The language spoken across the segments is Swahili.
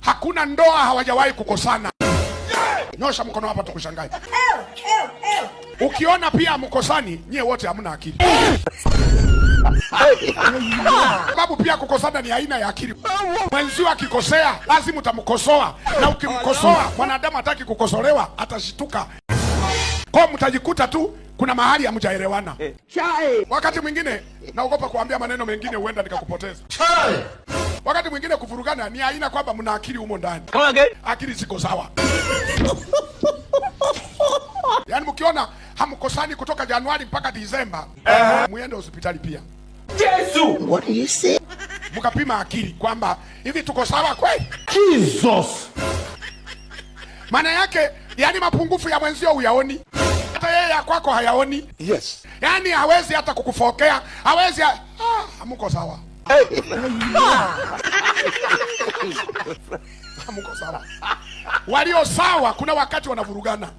Hakuna ndoa hawajawahi kukosana. Nyosha mkono hapa tukushangae. Ukiona pia mkosani, nyie wote hamna akili. Sababu pia kukosana ni aina ya akili. Mwenzio akikosea, lazima utamkosoa. Na ukimkosoa, mwanadamu hataki kukosolewa, atashituka. Kwa mtajikuta tu kuna mahali hamjaelewana. Wakati mwingine naogopa kuambia maneno mengine huenda nikakupoteza. Wakati mwingine kuvurugana ni aina kwamba mna akili humo ndani. Akili ziko sawa. Yaani mkiona hamkosani kutoka Januari mpaka Disemba, muende hospitali pia. Yesu! What do you say? Mkapima akili kwamba hivi tuko sawa kweli? Jesus! Maana yake yani mapungufu ya mwenzio uyaoni. Hata yeye ya kwako hayaoni. Yes. Yani hawezi hata kukufokea, hawezi hamko sawa. Hamko sawa. Walio sawa kuna wakati wanavurugana.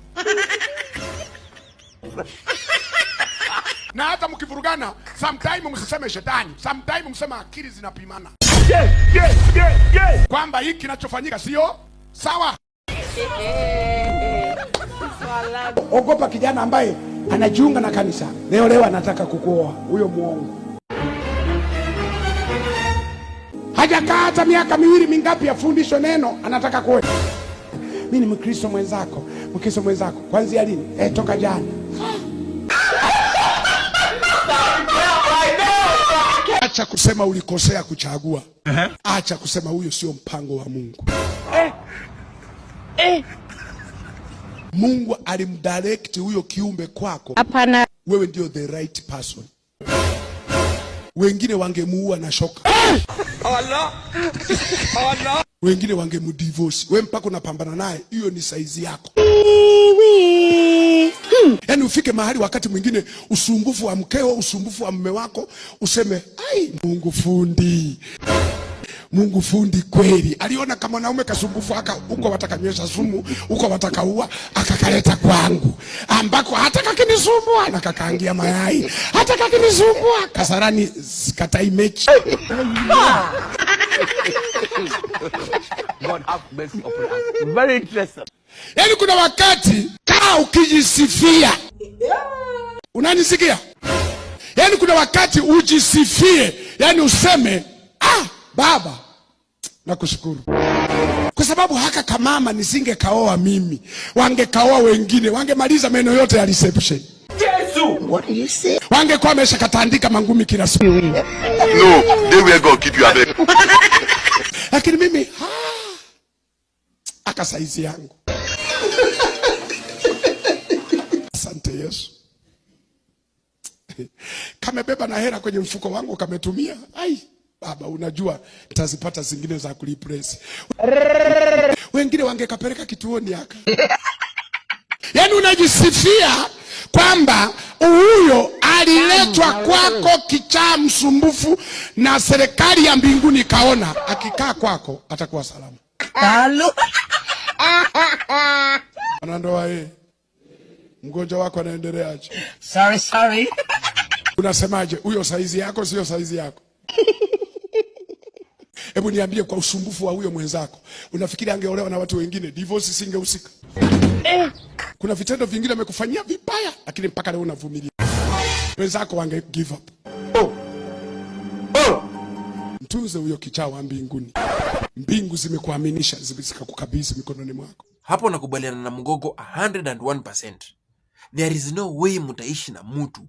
Na hata mkivurugana, sometime msiseme shetani, sometime msema akili zinapimana. Kwamba hiki kinachofanyika sio sawa. Ogopa kijana ambaye anajiunga na kanisa. Leo anataka kukuoa, huyo muongo. Hajakaa hata miaka miwili mingapi afundishwe neno, anataka kuoa. Mimi ni Mkristo mwenzako, Mkristo mwenzako. Kuanzia lini? Toka jana. Acha kusema ulikosea kuchagua. Acha kusema huyo sio mpango wa Mungu. Mungu alimdirect huyo kiumbe kwako. Hapana. Wewe ndio the right person. Wengine wangemuua na shoka. Allah. Allah. Wengine wangemudivorce. Wewe mpaka unapambana naye, hiyo ni saizi yako. Yaani ufike mahali wakati mwingine usumbufu wa mkeo, usumbufu wa mume wako, useme, "Ai, Mungu fundi." Mungu fundi kweli. Aliona kama mwanaume kasumbufu huko watakanywesha sumu, huko watakaua, akakaleta kwangu. Ambako hata kakinisumbua na kakaangia mayai. Hata kakinisumbua Kasarani sikatai mechi. God have mercy upon us. Very interesting. Yaani kuna wakati kaa ukijisifia. Unanisikia? Yaani kuna wakati ujisifie, yaani useme, Baba, nakushukuru. Kwa sababu haka kamama nisingekaoa mimi, wangekaoa wengine, wangemaliza meno yote ya reception. Yesu! What do you say? Wangekuwa wameshakatandika mangumi kila siku. No, they will go keep you away. Lakini mimi aka saizi yangu. Asante Yesu. Kamebeba na hela kwenye mfuko wangu kametumia. Ai, Baba unajua nitazipata zingine za kulipress. Wengine wangekapeleka kituoni haka. Yaani unajisifia kwamba huyo aliletwa kwako kichaa msumbufu na serikali ya mbinguni kaona akikaa kwako atakuwa salama. Halo. Anandoa mgonjwa wako anaendeleaje? Sorry. Unasemaje? Huyo saizi yako sio saizi yako? Hebu niambie kwa usumbufu wa huyo mwenzako, unafikiri angeolewa na watu wengine, divorce singehusika? Kuna vitendo vingine amekufanyia vibaya, lakini mpaka leo unavumilia. Wenzako wange give up. Mtunze huyo kichaa wa mbinguni. Mbingu zimekuaminisha, zikakukabidhi mikononi mwako. Hapo nakubaliana na Mgogo 101%. There is no way mtaishi na mtu,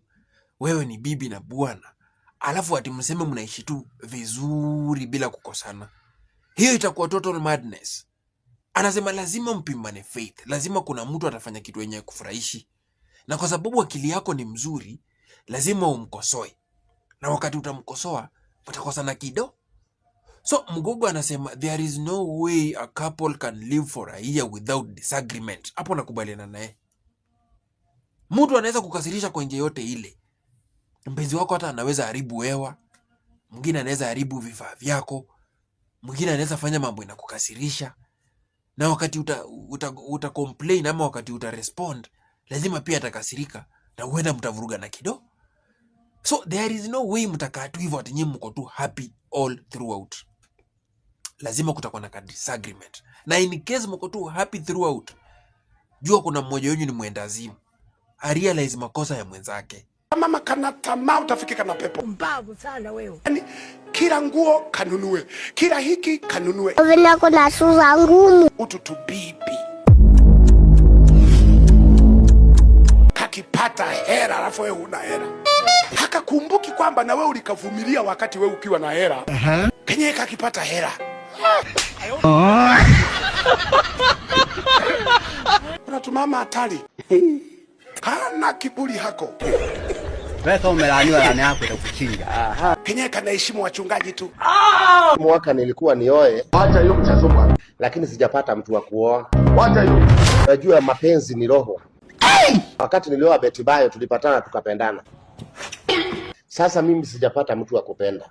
wewe ni bibi na bwana, alafu ati mseme mnaishi tu vizuri bila kukosana. Hiyo itakuwa total madness. Anasema lazima mpimane faith. Lazima kuna mtu atafanya kitu yenye kufurahishi. Na kwa sababu akili yako ni mzuri, lazima umkosoe. Na wakati utamkosoa, mtakosana kido. So Mgogo anasema there is no way a couple can live for a year without disagreement. Hapo nakubaliana naye. Mtu anaweza kukasirisha kwa njia yote ile. Mpenzi wako hata anaweza haribu hewa, mwingine anaweza haribu vifaa vyako, mwingine anaweza fanya mambo inakukasirisha. Na wakati uta complain ama wakati uta respond, lazima pia atakasirika na huenda mtavuruga na kido. So there is no way mtakaa tu hivyo ati nyinyi mko tu happy all throughout. lazima kutakuwa na disagreement. Na in case mko tu happy throughout, jua kuna mmoja wenu ni mwendazimu, arealize makosa ya mwenzake. Mama kana tamaa utafikika na pepo. Mbavu sana wewe. Yani kila nguo kanunue, kila hiki kanunue. Vile kuna sura ngumu. Ututu bibi kakipata hera alafu wewe huna hera. Hakakumbuki kwamba na wewe ulikavumilia wakati wewe ukiwa na hera. Kenye kakipata hera. Kuna tumama hatari. Kana kiburi hako. Wewe umelaniwa na yako itakuchinja. Kenye kanaheshimu wachungaji tu. Mwaka nilikuwa nioe. Wacha hiyo mchazoma. Lakini sijapata mtu wa kuoa. Wacha hiyo. Najua mapenzi ni roho. Wakati nilioa Betty Bayo tulipatana tukapendana. Sasa mimi sijapata mtu wa kupenda.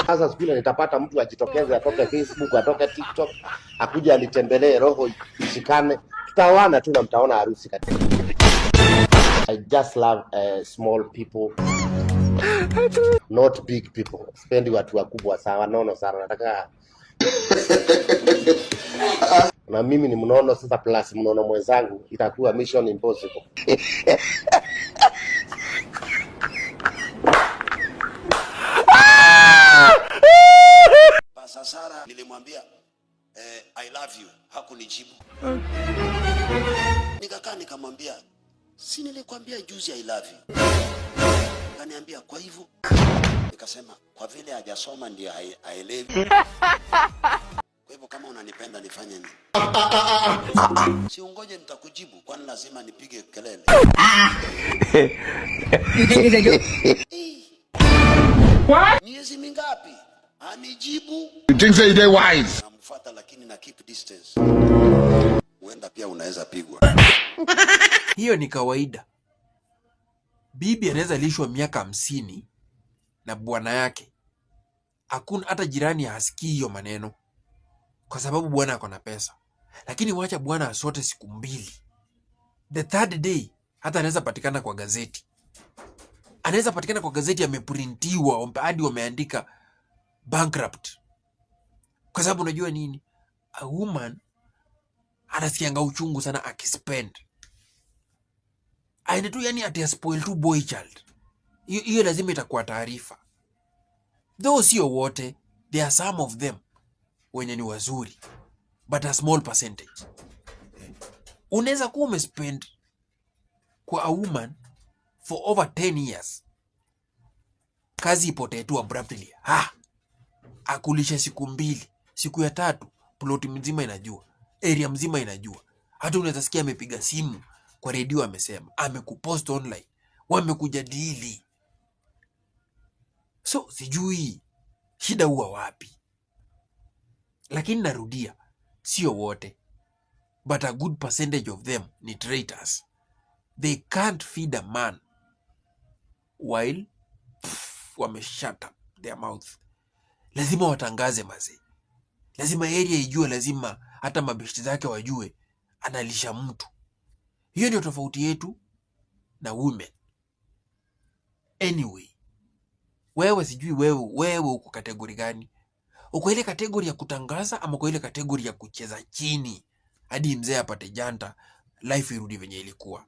Sasa siku ile nitapata mtu ajitokeze, atoke Facebook, atoke TikTok, akuja alitembelee, roho ishikane. Tutaoana tu na mtaona harusi katika. I just love small people. Not big people. Sipendi watu wakubwa sana, nono sana. Nataka na mimi ni mnono sasa, plus mnono mwenzangu, itakuwa mission impossible. Basa Sara nilimwambia I love you, hakunijibu. Nikakaa nikamwambia si nilikwambia juzi I love you. Kaniambia kwa hivyo. Nikasema kwa vile hajasoma ndio haelewi. Kwa hivyo kama unanipenda nifanye nini? Si ungoje nitakujibu, kwani lazima nipige kelele? What? Miezi mingapi? Anijibu. You think say they wise? Namfuata lakini na keep distance. Uenda pia unaweza pigwa. Hiyo ni kawaida. Bibi anaweza lishwa miaka 50 na bwana yake. Hakuna hata jirani hasikii hiyo maneno. Kwa sababu bwana ako na pesa. Lakini wacha bwana asote siku 2. The third day hata anaweza patikana kwa gazeti. Anaweza patikana kwa gazeti ameprintiwa hadi wameandika bankrupt. Kwa sababu unajua nini? A woman anasikianga uchungu sana akispend. Aende tu yani ati spoil tu boy child. Hiyo lazima itakuwa taarifa. Though sio wote, there are some of them wenye ni wazuri, but a small percentage. Unaweza kuwa umespend kwa a woman for over 10 years. Kazi ipotee tu abruptly. Akulisha siku 2, siku ya 3, ploti mzima inajua, area mzima inajua. Hata unaweza sikia amepiga simu kwa redio amesema, amekupost online, wamekujadili. So sijui shida huwa wapi. Lakini narudia, sio wote, but a good percentage of them ni traitors. They can't feed a man while wameshut up their mouth. Lazima watangaze mazee. Lazima area ijue, lazima hata mabeshti zake wajue analisha mtu. Hiyo ndio tofauti yetu na women. Anyway, wewe sijui wewe uko kategori gani? Uko ile kategori ya kutangaza ama uko ile kategori ya kucheza chini hadi mzee apate janta, life irudi venye ilikuwa?